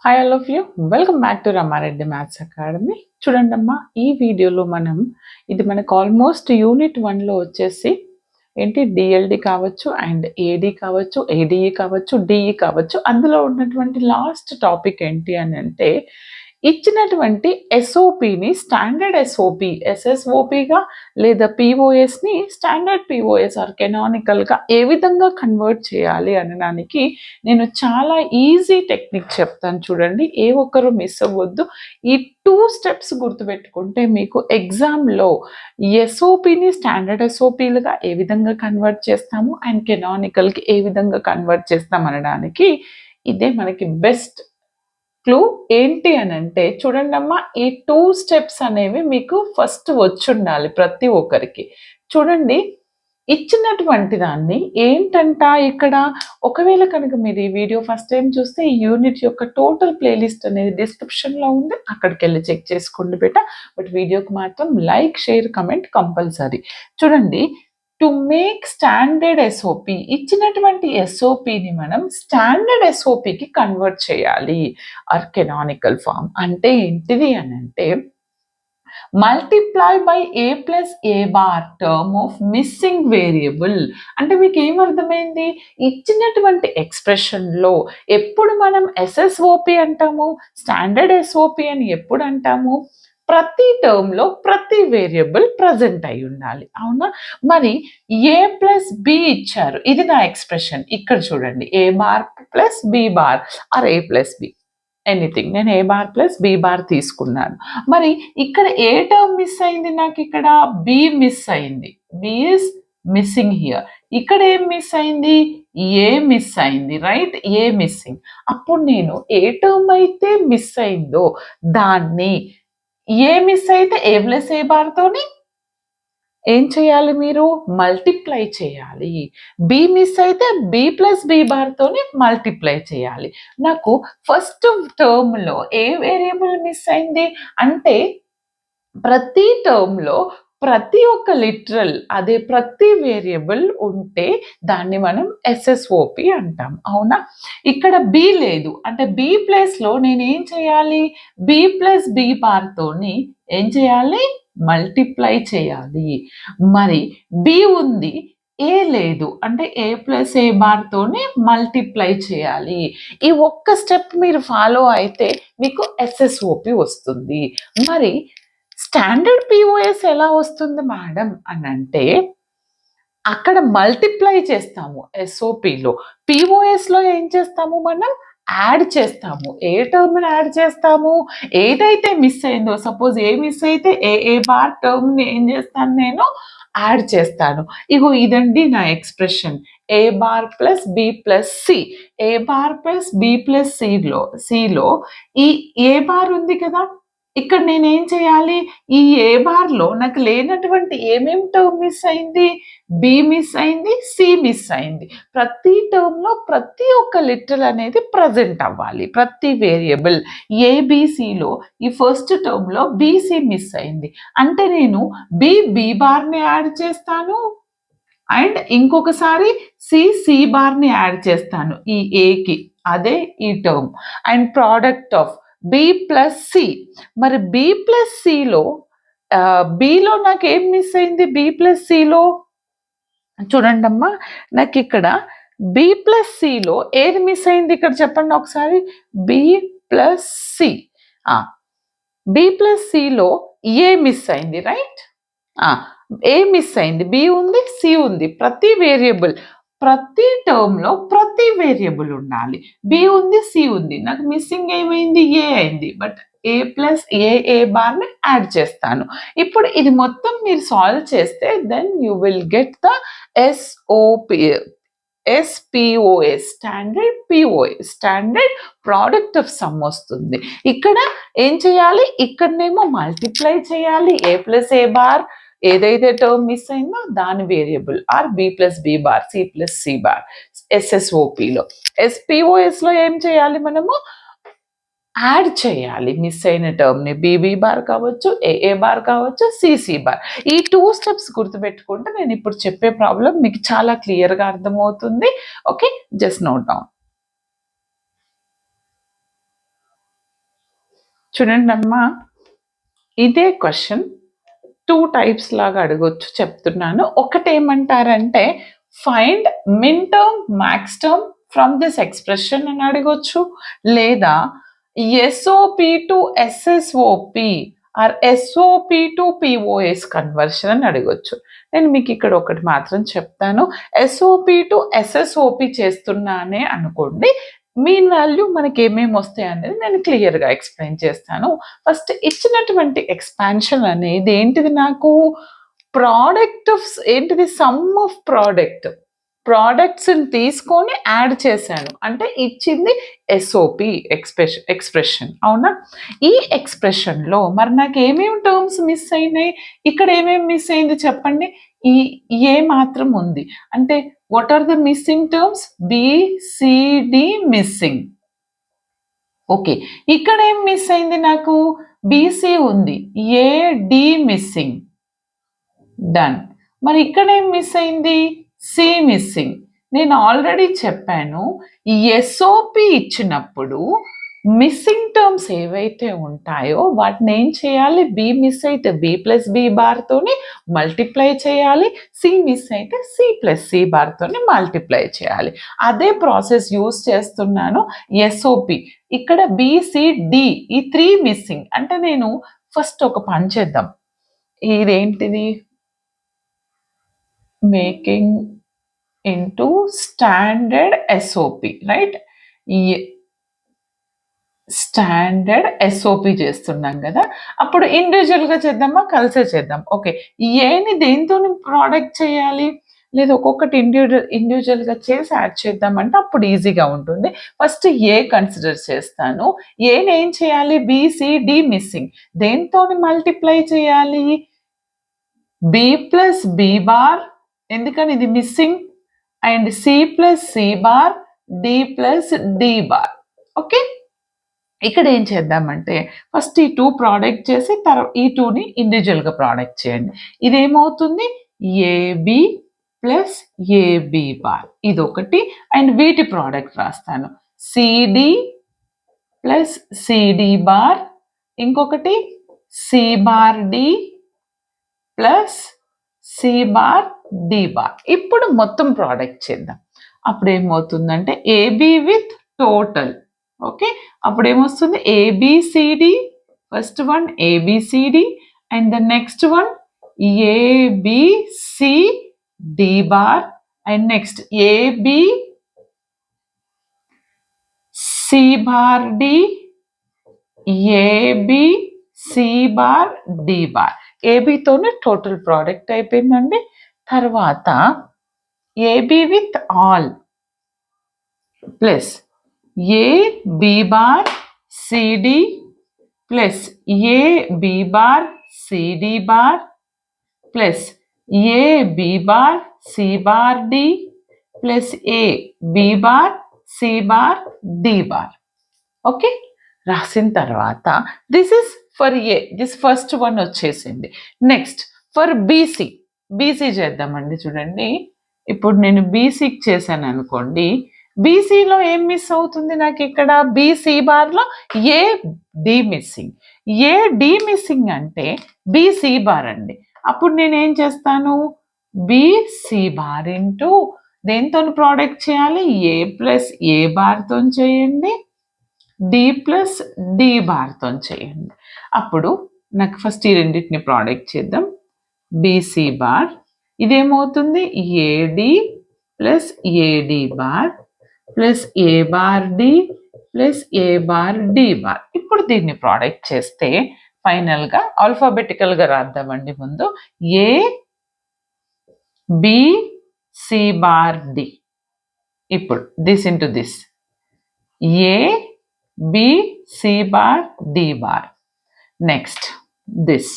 Hi all of you. Welcome back to Rama Reddy maths academy. చూడండమ్మా, ఈ వీడియోలో ఇది మనకు ఆల్మోస్ట్ యూనిట్ 1లో వచ్చేసి డిఎల్డి కావచ్చు అండ్ ఏడి కావచ్చు, ఏడిఈ కావచ్చు, డిఈ కావచ్చు. అందులో ఉన్నటువంటి లాస్ట్ టాపిక్ ఏంటి అని అంటే ఇచ్చినటువంటి ఎస్ఓపిని స్టాండర్డ్ ఎస్ఓపి, ఎస్ఎస్ఓపిగా లేదా పిఓఎస్ని స్టాండర్డ్ పిఓఎస్ ఆర్ కెనానికల్గా ఏ విధంగా కన్వర్ట్ చేయాలి అనడానికి నేను చాలా ఈజీ టెక్నిక్ చెప్తాను. చూడండి, ఏ ఒక్కరు మిస్ అవ్వద్దు. ఈ 2 స్టెప్స్ గుర్తుపెట్టుకుంటే మీకు ఎగ్జామ్లో ఎస్ఓపిని స్టాండర్డ్ ఎస్ఓపిలుగా ఏ విధంగా కన్వర్ట్ చేస్తాము అండ్ కెనానికల్కి ఏ విధంగా కన్వర్ట్ చేస్తాం అనడానికి ఇదే మనకి బెస్ట్ క్లూ. ఏంటి అని అంటే చూడండమ్మా, ఈ 2 స్టెప్స్ అనేవి మీకు ఫస్ట్ వచ్చుండాలి ప్రతి ఒక్కరికి. చూడండి, ఇచ్చినటువంటి దాన్ని ఏంటంట ఇక్కడ, ఒకవేళ కనుక మీరు ఈ వీడియో ఫస్ట్ టైం చూస్తే ఈ యూనిట్ యొక్క టోటల్ ప్లేలిస్ట్ అనేది డిస్క్రిప్షన్లో ఉంది, అక్కడికి వెళ్ళి చెక్ చేసుకోండి బేట. బట్ వీడియోకి మాత్రం లైక్, షేర్, కమెంట్ కంపల్సరీ. చూడండి, టు మేక్ స్టాండర్డ్ ఎస్ఓపి, ఇచ్చినటువంటి ఎస్ఓపిని మనం స్టాండర్డ్ ఎస్ఓపికి కన్వర్ట్ చేయాలి. ఆర్ కెనానికల్ ఫామ్ అంటే ఏంటిది అని అంటే multiply by A plus A bar term of missing variable. అంటే మీకు ఏమర్థమైంది? ఇచ్చినటువంటి ఎక్స్ప్రెషన్లో ఎప్పుడు మనం ఎస్ఎస్ఓపి అంటాము, స్టాండర్డ్ ఎస్ఓపి అని ఎప్పుడు అంటాము? ప్రతి టర్మ్లో ప్రతి వేరియబుల్ ప్రజెంట్ అయి ఉండాలి, అవునా? మరి ఏ ప్లస్ బి ఇచ్చారు, ఇది నా ఎక్స్ప్రెషన్. ఇక్కడ చూడండి, A bar plus B bar or A plus B, anything. నేను A bar plus B bar తీసుకున్నాను. మరి ఇక్కడ ఏ టర్మ్ మిస్ అయింది? నాకు ఇక్కడ బి మిస్ అయింది. B is missing here. ఇక్కడ ఏం మిస్ అయింది? ఏ మిస్ అయింది, రైట్? A missing. అప్పుడు నేను ఏ టర్మ్ అయితే మిస్ అయిందో దాన్ని ఏ మిస్ అయితే ఏ ప్లస్ ఏ బార్తోని ఏం చేయాలి? మీరు మల్టిప్లై చేయాలి. బి మిస్ అయితే బి ప్లస్ బి బార్తోని మల్టిప్లై చేయాలి. నాకు ఫస్ట్ టర్మ్లో ఏ వేరియబుల్ మిస్ అయింది అంటే ప్రతి టర్మ్లో ప్రతి ఒక్క లిటరల్, అదే ప్రతి వేరియబుల్ ఉంటే దాన్ని మనం ఎస్ఎస్ఓపి అంటాం, అవునా? ఇక్కడ బి లేదు అంటే బి ప్లేస్లో నేను ఏం చేయాలి? బి ప్లస్ బి బార్తోని ఏం చేయాలి? మల్టిప్లై చేయాలి. మరి బి ఉంది, ఏ లేదు అంటే ఏ ప్లస్ ఏ బార్తోని మల్టిప్లై చేయాలి. ఈ ఒక్క స్టెప్ మీరు ఫాలో అయితే మీకు ఎస్ఎస్ఓపి వస్తుంది. మరి స్టాండర్డ్ పిఓఎస్ ఎలా వస్తుంది మేడం అని అంటే అక్కడ మల్టిప్లై చేస్తాము ఎస్ఓపిలో. పిఓఎస్లో ఏం చేస్తాము? మనం యాడ్ చేస్తాము. ఏ టర్మ్ని యాడ్ చేస్తాము? ఏదైతే మిస్ అయిందో, సపోజ్ ఏ మిస్ అయితే ఏ బార్ టర్మ్ని ఏం చేస్తాను? నేను యాడ్ చేస్తాను. ఇగో ఇదండి నా expression. A bar plus B plus C. A bar plus B plus సిలో ఈ ఏ బార్ ఉంది కదా, ఇక్కడ నేనేం చేయాలి? ఈ ఏ బార్లో నాకు లేనటువంటి ఏమేం టర్మ్ మిస్ అయింది? బి మిస్ అయింది, సి మిస్ అయింది. ప్రతి టర్మ్లో ప్రతి ఒక్క లిటర్ అనేది ప్రజెంట్ అవ్వాలి, ప్రతి వేరియబుల్. ఏబిసిలో ఈ ఫస్ట్ టర్మ్లో బీసీ మిస్ అయింది అంటే నేను బి బార్ని యాడ్ చేస్తాను అండ్ ఇంకొకసారి సి బార్ని యాడ్ చేస్తాను ఈ ఏకి, అదే ఈ term. And product of B plus C. మరి బి ప్లస్ సిలో బిలో నాకు ఏం మిస్ అయింది? బి ప్లస్ సిలో చూడండి అమ్మా, నాకు ఇక్కడ బి ప్లస్ సిలో ఏది మిస్ అయింది ఇక్కడ చెప్పండి ఒకసారి? B plus C. B plus సిలో ఏ మిస్ అయింది, రైట్? ఏ మిస్ అయింది, బి ఉంది, సి ఉంది. ప్రతి వేరియబుల్, ప్రతి టర్మ్లో ప్రతి వేరియబుల్ ఉండాలి. బి ఉంది, సి ఉంది, నాకు మిస్సింగ్ ఏమైంది? ఏ అయింది. బట్ ఏ ప్లస్ ఏ బార్ని యాడ్ చేస్తాను. ఇప్పుడు ఇది మొత్తం మీరు సాల్వ్ చేస్తే then you will get the SOP, SPOS, standard POS, standard product of sum వస్తుంది. ఇక్కడ ఏం చేయాలి? ఇక్కడనేమో మల్టిప్లై చేయాలి. ఏ ప్లస్ ఏ బార్ ఏదైతే టర్మ్ మిస్ అయిందో దాని variable or B plus B bar, C plus C bar ఎస్ఎస్ఓపిలో. ఎస్పిఓఎస్లో ఏం చేయాలి? మనము యాడ్ చేయాలి మిస్ అయిన టర్మ్ని. బీబీ బార్ కావచ్చు, ఏ బార్ కావచ్చు, సిసి బార్. ఈ 2 స్టెప్స్ గుర్తుపెట్టుకుంటే నేను ఇప్పుడు చెప్పే ప్రాబ్లం మీకు చాలా క్లియర్గా అర్థమవుతుంది. Okay, just note down. చూడండి అమ్మా, ఇదే క్వశ్చన్ 2 టైప్స్ లాగా అడగొచ్చు చెప్తున్నాను. ఒకటేమంటారంటే find min term, max term from this expression అని అడగొచ్చు. లేదా SOP to SSOP or SOP to POS conversion అని అడగొచ్చు. నేను మీకు ఇక్కడ ఒకటి మాత్రం చెప్తాను. ఎస్ఓపి టు ఎస్ఎస్ఓపి చేస్తున్నానే అనుకోండి, మీన్ వాల్యూ మనకి ఏమేమి వస్తాయి అనేది నేను క్లియర్గా ఎక్స్ప్లెయిన్ చేస్తాను. ఫస్ట్ ఇచ్చినటువంటి ఎక్స్పాన్షన్ అనేది ఏంటిది, నాకు ప్రోడక్ట్ ఆఫ్ ఏంటిది, సమ్ ఆఫ్ ప్రోడక్ట్స్ని తీసుకొని యాడ్ చేశాను అంటే ఇచ్చింది ఎస్ఓపి ఎక్స్ప్రెషన్, అవునా? ఈ ఎక్స్ప్రెషన్లో మరి నాకు ఏమేమి టర్మ్స్ మిస్ అయినాయి, ఇక్కడ ఏమేమి మిస్ అయింది చెప్పండి. ఈ ఏ మాత్రం ఉంది అంటే what are the missing terms, BCD missing. Okay, ఇక్కడ ఏం మిస్ అయింది, నాకు బీసీ ఉంది, ఏడి మిస్సింగ్, డన్. మరి ఇక్కడ ఏం మిస్ అయింది, సి మిస్సింగ్. నేను ఆల్రెడీ చెప్పాను, ఎస్ఓపి ఇచ్చినప్పుడు మిస్సింగ్ టర్మ్స్ ఏవైతే ఉంటాయో వాటిని ఏం చేయాలి, బి మిస్ అయితే బి ప్లస్ బి బార్తోని మల్టిప్లై చేయాలి, సి మిస్ అయితే సి ప్లస్ సి బార్తోని మల్టిప్లై చేయాలి. అదే ప్రాసెస్ యూజ్ చేస్తున్నాను ఎస్ఓపి. ఇక్కడ బిసిడి ఈ 3 మిస్సింగ్ అంటే నేను ఫస్ట్ ఒక పని చేద్దాం. ఇదేంటిది, making into standard SOP, right? Standard SOP చేస్తున్నాం కదా, అప్పుడు ఇండివిజువల్గా చేద్దామా, కలిసే చేద్దాం. ఓకే, ఏని దేంతో ప్రోడక్ట్ చేయాలి, లేదా ఒక్కొక్కటి ఇండివిజువల్గా చేసి యాడ్ చేద్దామంటే అప్పుడు ఈజీగా ఉంటుంది. ఫస్ట్ ఏ కన్సిడర్ చేస్తాను. ఏని ఏం చేయాలి, బిసిడి మిస్సింగ్, దేంతో మల్టిప్లై చేయాలి, బి ప్లస్ బి బార్, ఎందుకని ఇది మిస్సింగ్, and C plus C bar, D plus D bar. Okay, ఇక్కడ ఏం చేద్దామంటే ఫస్ట్ ఈ 2 ప్రోడక్ట్ చేసి ఈ 2ని ఇండివిజువల్గా ప్రోడక్ట్ చేయండి. ఇదేమవుతుంది, ఏబి ప్లస్ ఏబి బార్, ఇదొకటి. అండ్ వీటి ప్రోడక్ట్ రాస్తాను, సిడి ప్లస్ సిడి బార్, ఇంకొకటి C bar D plus C bar D bar. ఇప్పుడు మొత్తం ప్రోడక్ట్ చేద్దాం. అప్పుడు ఏమవుతుందంటే ఏబి విత్ టోటల్. ఓకే, అప్పుడు ఏమొస్తుంది, ABCD, first one ABCD and the next one ABCD bar and next AB C bar D, AB C bar D bar. ఏబితోనే total product అయిపోయిందండి. తర్వాత AB with all plus A B bar CD plus A B bar CD bar plus A B bar C bar D plus A B bar C bar D bar. Okay, రాసిన తర్వాత this is for A, this first one వచ్చేసింది. Next for BC, BC చేద్దామండి. చూడండి, ఇప్పుడు నేను బీసీకి చేశాను అనుకోండి, బీసీలో ఏం మిస్ అవుతుంది నాకు, ఇక్కడ బీసీ బార్లో A D missing. A D missing అంటే బీసీ బార్ అండి. అప్పుడు నేను ఏం చేస్తాను, బీసీ బార్ ఇంటూ దేంతో ప్రోడక్ట్ చేయాలి, ఏ ప్లస్ ఏ బార్తో చేయండి, డి ప్లస్ డి బార్తో చేయండి. అప్పుడు నాకు ఫస్ట్ ఈ రెండింటిని ప్రోడక్ట్ చేద్దాం, బీసీ బార్, ఇదేమవుతుంది AD plus AD bar plus A bar D plus A bar D bar. ఇప్పుడు దీన్ని ప్రోడక్ట్ చేస్తే ఫైనల్గా ఆల్ఫాబెటికల్గా రాద్దామండి. ముందు A B C bar D, ఇప్పుడు this into this, A B C bar D bar, next this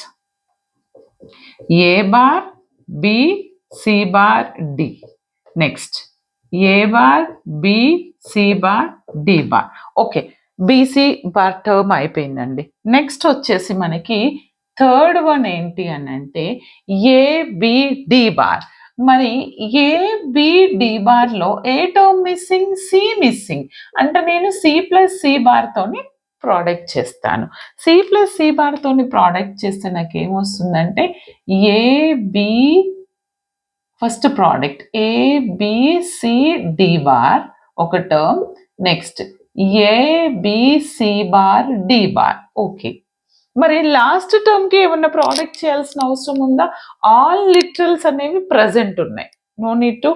A bar B C bar D, next A bar B C bar D bar. Okay, BC bar term అయిపోయిందండి. Next వచ్చేసి మనకి third one ఏంటి అని అంటే ABD bar. మరి ABD బార్లో a term missing, C missing, అంటే నేను సి ప్లస్ సి బార్తోని ప్రోడక్ట్ చేస్తాను. సి ప్లస్ సి బార్తోని ప్రోడక్ట్ చేస్తే నాకు ఏమొస్తుందంటే AB first product ABCD bar ఒక term. Next ABC bar D bar. Okay, మరి లాస్ట్ టర్మ్కి ఏమన్నా ప్రోడక్ట్ చేయాల్సిన అవసరం ఉందా? ఆల్ లిటరల్స్ అనేవి ప్రజెంట్ ఉన్నాయి, no need to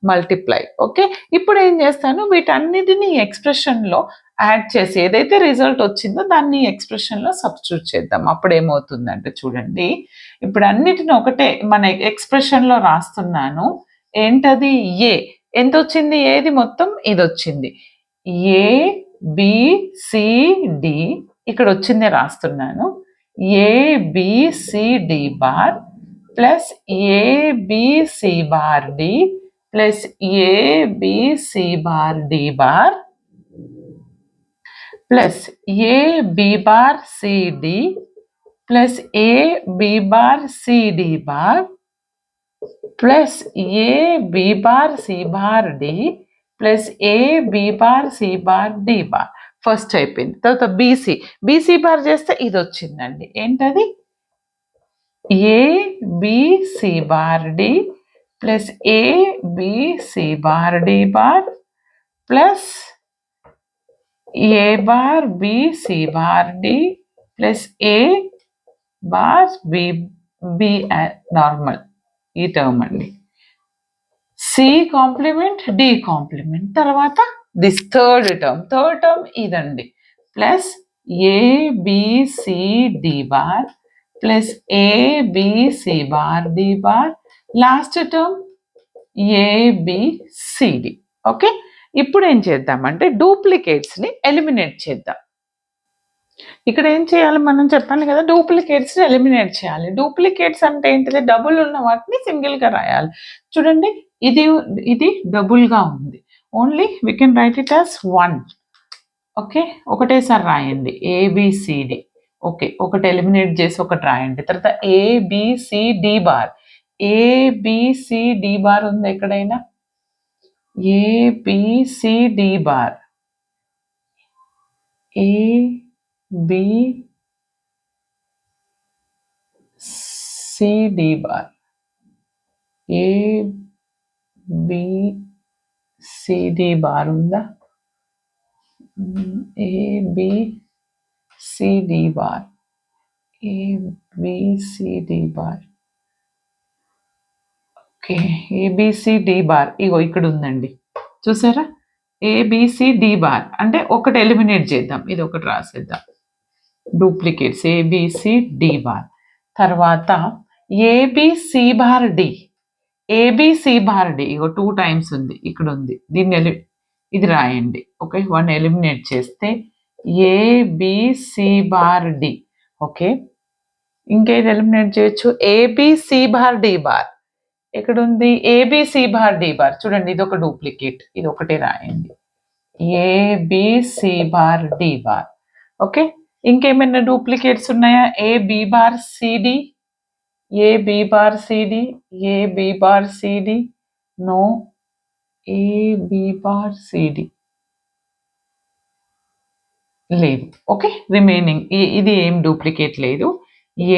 multiply. Okay, ఇప్పుడు ఏం చేస్తాను, వీటన్నిటిని ఎక్స్ప్రెషన్లో యాడ్ చేసి ఏదైతే రిజల్ట్ వచ్చిందో దాన్ని ఎక్స్ప్రెషన్లో సబ్స్టిట్యూట్ చేద్దాం. అప్పుడు ఏమవుతుందంటే చూడండి, ఇప్పుడు అన్నిటిని ఒకటే మన ఎక్స్ప్రెషన్లో రాస్తున్నాను. ఏంటది? ఏ ఎంత వచ్చింది? ఏది మొత్తం ఇది వచ్చింది. ఏ బి సి డి ఇక్కడ వచ్చిందే రాస్తున్నాను. ABCD bar plus ABC bar D plus ABC bar D bar plus AB bar CD plus AB bar CD bar plus AB bar C bar D plus AB bar C bar D bar. First అయిపోయింది. తర్వాత BC bar చేస్తే ఇది వచ్చిందండి. ఏంటది? ABC bar D plus ABC bar D bar plus A bar BC bar D plus A bar B normal ఈ term అండి. C complement D complement. తర్వాత this third term ఇదండి. Plus ABCD bar plus ABC bar D bar. Last term ABCD. Okay, ఇప్పుడు ఏం చేద్దామంటే డూప్లికేట్స్ని eliminate చేద్దాం. ఇక్కడ ఏం చేయాలి మనం చెప్పాను కదా, డూప్లికేట్స్ని ఎలిమినేట్ చేయాలి. డూప్లికేట్స్ అంటే ఏంటిది? డబుల్ ఉన్న వాటిని సింగిల్గా రాయాలి. చూడండి, ఇది డబుల్గా ఉంది. Only we can write it as 1. Okay, ఒకటేసారి రాయండి ఏబిసిడి. ఓకే, ఒకటి ఎలిమినేట్ చేసి ఒకటి రాయండి. తర్వాత ఏబిసిడి బార్. ఏబిసిడి బార్ ఉంది ఎక్కడైనా? ABCD bar. ABCD bar. ABCD bar ఉందా? ABCD bar. ABCD bar. Okay, ABCD bar ఇగో ఇక్కడ ఉందండి, చూసారా? ఏబిసిడి బార్ అంటే ఒకటి ఎలిమినేట్ చేద్దాం, ఇది ఒకటి రాసేద్దాం. Duplicates ABCD bar. తర్వాత ABC bar D. ABC bar D ఇగో 2 టైమ్స్ ఉంది, ఇక్కడ ఉంది. దీన్ని ఇది రాయండి. ఓకే, 1 ఎలిమినేట్ చేస్తే ఏబిసి బార్ డి. ఓకే, ఇంకేది ఎలిమినేట్ చేయొచ్చు? ABC bar D bar. ఎక్కడుంది? ABC bar D bar. చూడండి, ఇది ఒక డూప్లికేట్, ఇది ఒకటే రాయండి. ABC bar D bar. Okay, ఇంకేమైనా డూప్లికేట్స్ ఉన్నాయా? AB bar CD. AB bar CD. AB bar CD. No. AB bar CD లేదు. ఓకే, రిమైనింగ్ ఇది ఏం డూప్లికేట్ లేదు.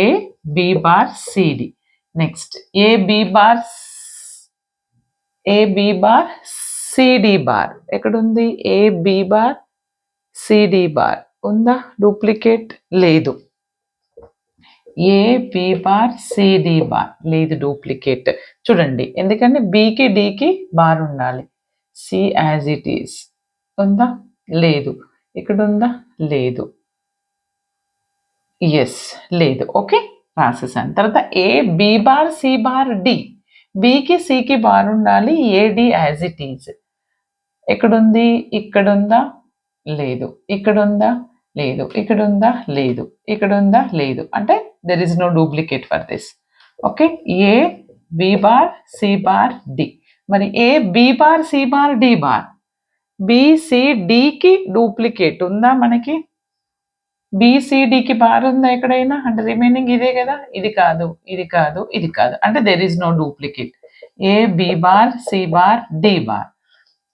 A B bar CD. Next AB bar CD bar. ఎక్కడుంది? AB bar CD bar ఉందా? Duplicate లేదు. AB bar CD bar లేదు, duplicate. చూడండి, ఎందుకంటే బికి డికి బార్ ఉండాలి. సి యాజ్ ఇట్ ఈస్ ఉందా? లేదు. ఇక్కడ ఉందా? లేదు. ఎస్, లేదు. ఓకే, రాసేసాను. తర్వాత A B bar C bar D. బికి సికి బార్ ఉండాలి, ఏడి యాజ్ ఇట్ ఈజ్. ఎక్కడుంది? ఇక్కడుందా? లేదు. ఇక్కడుందా? లేదు. ఇక్కడుందా? లేదు. ఇక్కడుందా? లేదు. అంటే there is no duplicate for this. Okay, A B bar C bar D. మరి A B bar C bar D bar. బిసిడికి డూప్లికేట్ ఉందా మనకి? బిసిడికి బార్ ఉందా ఎక్కడైనా? అంటే రిమైనింగ్ ఇదే కదా, ఇది కాదు, ఇది కాదు, ఇది కాదు. అంటే there is no duplicate. A B bar C bar D bar.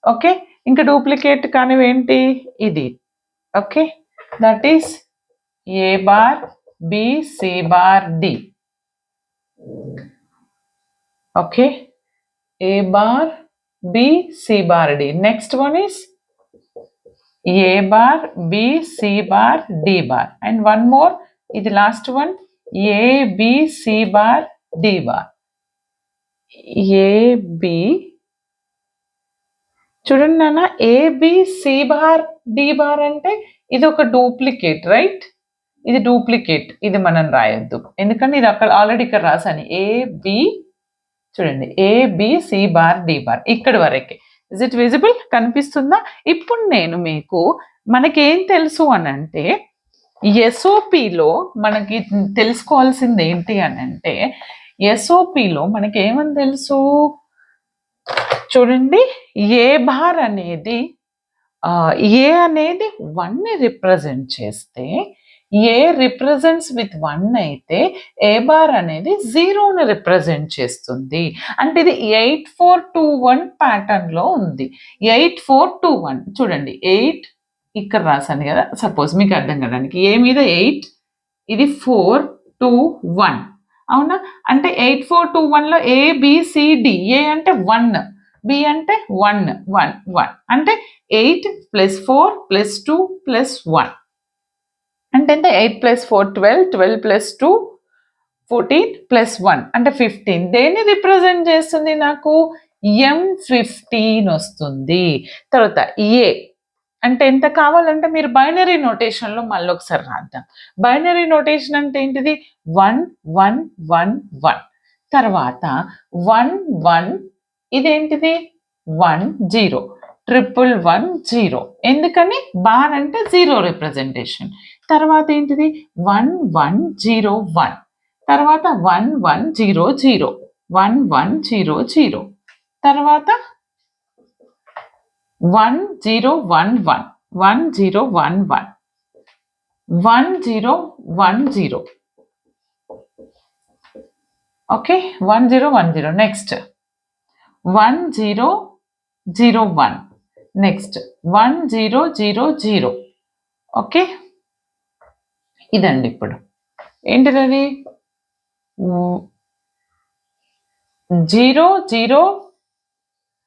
Okay, ఇంకా డూప్లికేట్ కానివి ఏంటి? ఇది. Okay, that is A bar, B, C bar, D. Okay, A bar, B, C bar, D. Next one is A bar, B, C bar, D bar. And one more, is the last one, A, B, C bar, D bar. A, B, చూడండి నాన్న, AB C bar D bar అంటే ఇది ఒక duplicate, right? ఇది duplicate, ఇది మనం రాయొద్దు, ఎందుకంటే ఇది అక్కడ ఆల్రెడీ ఇక్కడ రాసాను. AB చూడండి, ABC బార్ D బార్ ఇక్కడి వరకే. Is it visible? కనిపిస్తుందా? ఇప్పుడు నేను మీకు మనకేం తెలుసు అని అంటే ఎస్ఓపిలో మనకి తెలుసుకోవాల్సింది ఏంటి అని అంటే ఎస్ఓపిలో మనకి ఏమని తెలుసు చూడండి, ఏ బార్ అనేది ఏ అనేది 1ని రిప్రజెంట్ చేస్తే ఏ రిప్రజెంట్స్ విత్ 1 అయితే ఏ బార్ అనేది 0ని రిప్రజెంట్ చేస్తుంది. అంటే ఇది 8421 ప్యాటర్న్లో ఉంది. 8421 చూడండి, 8 ఇక్కడ రాశాను కదా, సపోజ్ మీకు అర్థం కావడానికి ఏ మీద 8, ఇది 4 2 1, అవునా? అంటే 8421లో ABCD, ఏ అంటే 1, B అంటే 1 1 1, అంటే 8 + 4 + 2 + 1 అంటే ఎంత? 8 + 4 12, 12 + 2 14 + 1 అంటే 15. దేన్ని రిప్రజెంట్ చేస్తుంది? నాకు M15 వస్తుంది. తర్వాత ఏ అంటే ఎంత కావాలంటే మీరు బైనరీ నోటేషన్లో మళ్ళీ ఒకసారి రాద్దాం. బైనరీ నోటేషన్ అంటే ఏంటిది? 1 1 1 1, తర్వాత 1 1, ఇదేంటిది? 1 0, 1 1 0. ఎందుకని? బార్ అంటే 0 రిప్రజెంటేషన్. తర్వాత ఏంటిది? 1 1 0 1, తర్వాత 1 1 0 0, 1 1 0 0, తర్వాత 1 0 1 1, 1 0 1 1, 1 0 1 0. ఓకే, 1 0 1 0. Next 1 0 0 1, next 1 0 0 0. ఓకే, ఇదండి. ఇప్పుడు ఏంటిది? 0 0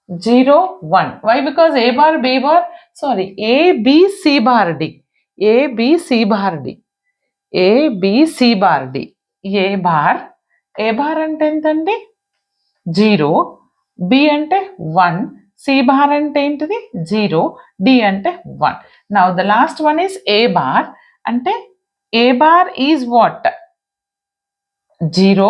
0 1. Why? Because A bar B bar, sorry, A B C bar D, A B C bar D, A B C bar D. A bar అంటే ఎంతండి? 0, B అంటే 1, C bar అంటే ఏంటిది? 0, D అంటే 1. Now the last one is A bar. అంటే A bar is what? 0,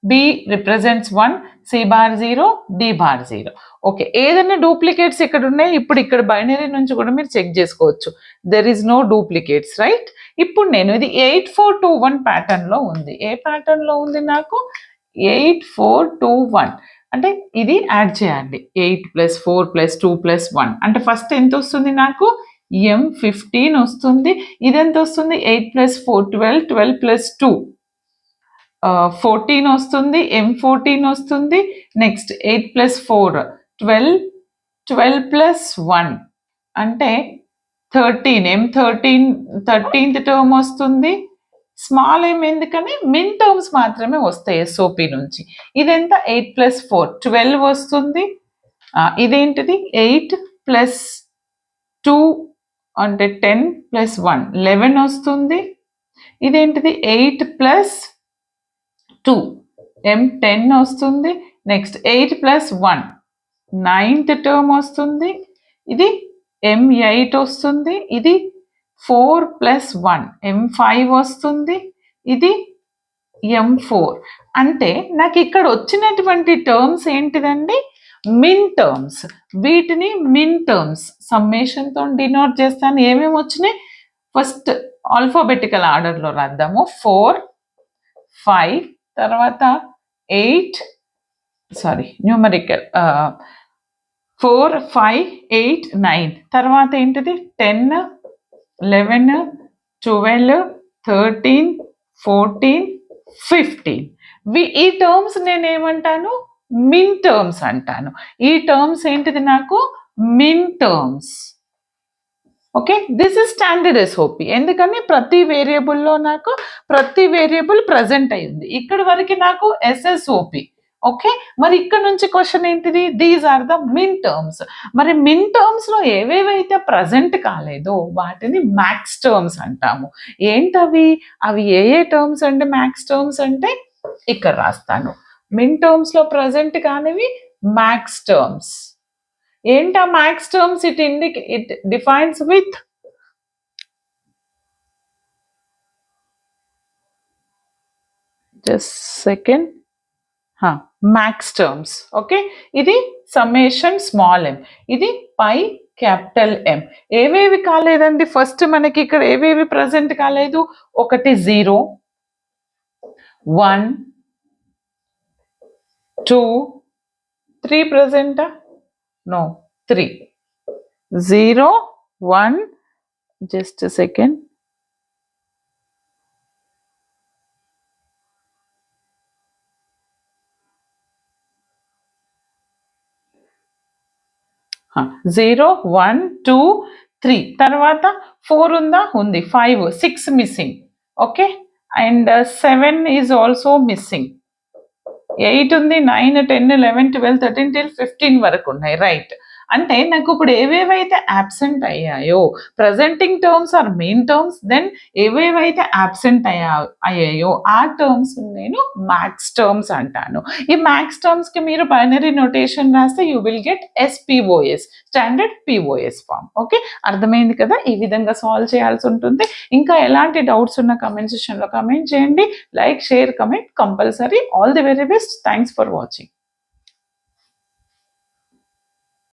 B represents 1, C bar 0, D bar 0. Okay, ఏదైనా duplicates ఇక్కడ ఉన్నాయి. ఇప్పుడు ఇక్కడ బైనరీ నుంచి కూడా మీరు చెక్ చేసుకోవచ్చు. There is no duplicates, right? ఇప్పుడు నేను ఇది 8421 ప్యాటర్న్లో ఉంది. ఏ ప్యాటర్న్లో ఉంది? నాకు 8421. అంటే ఇది యాడ్ చేయాలి. 8 + 4 + 2 + 1 అంటే ఫస్ట్ ఎంత వస్తుంది? నాకు M15 వస్తుంది. ఇది ఎంత వస్తుంది? 8 + 4 12, 12 + 2 14 వస్తుంది. M14 వస్తుంది. నెక్స్ట్ 8 + 4 12, 12 + 1 అంటే 13, M13 13th టర్మ్ వస్తుంది. స్మాల్ m ఎందుకని? మిన్ టర్మ్స్ మాత్రమే వస్తాయి ఎస్ఓపి నుంచి. ఇదెంత? 8 + 4 12 వస్తుంది. ఇదేంటిది? 8 + 2 అంటే 10 + 1 11 వస్తుంది. ఇదేంటిది? 8 + 2 M10 వస్తుంది. నెక్స్ట్ 8 + 1 9th టర్మ్ వస్తుంది. ఇది M8 వస్తుంది. ఇది 4 + 1 M5 వస్తుంది. ఇది M4. అంటే నాకు ఇక్కడ వచ్చినటువంటి టర్మ్స్ ఏంటిదండి? Min terms. వీటిని మిన్ టర్మ్స్ సమ్మేషన్తో డినోట్ చేస్తాను. ఏమేమి వచ్చినాయి? ఫస్ట్ ఆల్ఫాబెటికల్ ఆర్డర్లో రాద్దాము. 4 5, తర్వాత 8, సారీ న్యూమరికల్ 4 5 8 9, తర్వాత ఏంటిది? 10 11 12 13 14 15. ఈ టర్మ్స్ నేను ఏమంటాను? మిన్ టర్మ్స్ అంటాను. ఈ టర్మ్స్ ఏంటిది? నాకు min terms. Okay, this is standard SOP. ఎందుకని ప్రతి వేరియబుల్లో నాకు ప్రతి వేరియబుల్ ప్రజెంట్ అయింది. ఇక్కడ వరకు నాకు ఎస్ఎస్ఓపి. ఓకే, మరి ఇక్కడ నుంచి క్వశ్చన్ ఏంటిది? These are the min terms. మరి మిన్ టర్మ్స్లో ఏవేవైతే ప్రజెంట్ కాలేదో వాటిని మ్యాక్స్ టర్మ్స్ అంటాము. ఏంటవి? అవి ఏ ఏ టర్మ్స్ అంటే మ్యాక్స్ టర్మ్స్ అంటే ఇక్కడ రాస్తాను. మిన్ టర్మ్స్లో ప్రజెంట్ కానివి మ్యాక్స్ టర్మ్స్. ఏంటా max terms? It defines with just second. Max terms. Okay, ఇది సమ్మేషన్ స్మాల్ ఎం, ఇది పై క్యాపిటల్ ఎం. ఏవేవి కాలేదండి? ఫస్ట్ మనకి ఇక్కడ ఏవేవి ప్రజెంట్ కాలేదు? ఒకటి 0, 1, 2, 3 ప్రజెంటా? నో, 3. 0, 1, just a second. 0, 1, 2, 3. తర్వాత 4 ఉందా? ఉంది. 5, 6 missing. Okay, and 7 is also missing. 8 ఉంది, 9, 10, 11, 12, 13 till 15 వరకు ఉన్నాయి. రైట్. అంటే నాకు ఇప్పుడు ఏవేవైతే అబ్సెంట్ అయ్యాయో, presenting terms are main terms, then ఏవేవైతే అబ్సెంట్ అయ్యాయో ఆ టర్మ్స్ నేను మ్యాక్స్ టర్మ్స్ అంటాను. ఈ మ్యాక్స్ టర్మ్స్కి మీరు బైనరీ నోటేషన్ రాస్తే you will get SPOS, standard POS form. Okay, అర్థమైంది కదా? ఈ విధంగా సాల్వ్ చేయాల్సి ఉంటుంది. ఇంకా ఎలాంటి డౌట్స్ ఉన్న కమెంట్ సెక్షన్లో కమెంట్ చేయండి. Like, share, comment compulsory. All the very best. Thanks for watching.